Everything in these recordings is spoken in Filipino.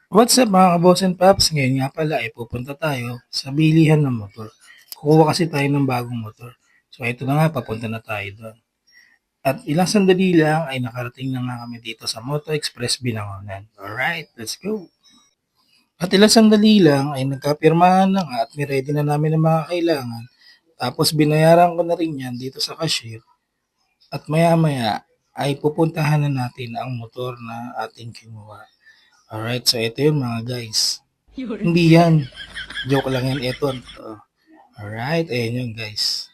What's up mga kaboss and paps? Ngayon nga pala ay pupunta tayo sa bilihan ng motor. Kukuha kasi tayo ng bagong motor. So ito na nga, papunta na tayo doon. At ilang sandali lang ay nakarating na nga kami dito sa Moto Express Binangonan. Alright, let's go! At ilang sandali lang ay nagkapirmahan na nga at niready na namin ang mga kailangan. Tapos binayaran ko na rin yan dito sa cashier. At maya maya ay pupuntahan na natin ang motor na ating kinuha. Alright, so ito yun mga guys. Hindi yan. Joke lang yan. Ito. Alright, ayan yun guys.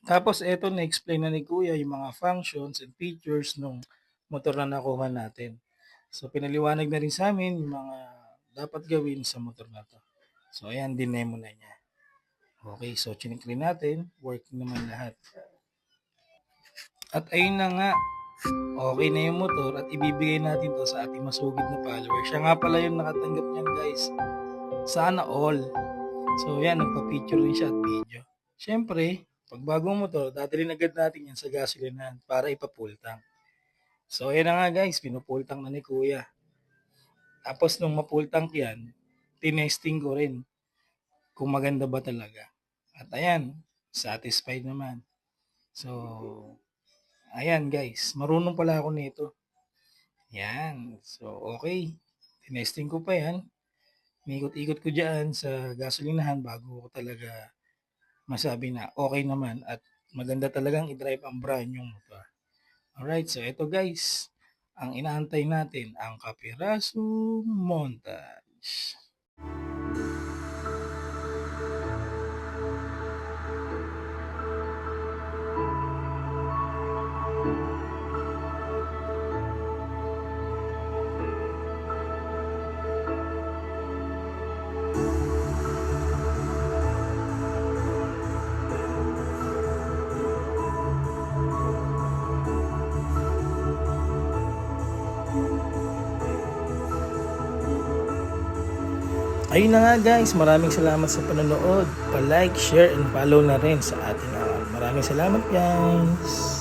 Tapos ito na-explain na ni Kuya yung mga functions and features nung motor na nakuha natin. So pinaliwanag na rin sa amin yung mga dapat gawin sa motor na to. So ayan, dinemo na niya. Okay, so chinikli natin. Working naman lahat. At ayun na nga, okay na yung motor at ibibigay natin to sa ating masugid na follower. Siya nga pala yung nakatanggap niyan guys. Sana all. So yan, nagpa-picture rin siya at video. Siyempre, pag bagong motor, dadalhin agad natin yan sa gasolinahan para ipa-full tank. So yan na nga guys, pinupull tank na ni Kuya. Tapos nung ma-full tank yan, tinesting ko rin kung maganda ba talaga. At ayan, satisfied naman. So, ayan guys, marunong pala ako nito. Yan, so okay. Tinesting ko pa yan. Ikot-ikot ko dyan sa gasolinahan bago ko talaga masabi na okay naman at maganda talagang i-drive ang brand yung motor. Alright, so ito guys, ang inaantay natin, ang Kapiraso Montage. Ayun na nga guys, maraming salamat sa panonood. Pa-like, share, and follow na rin sa ating account. Maraming salamat guys!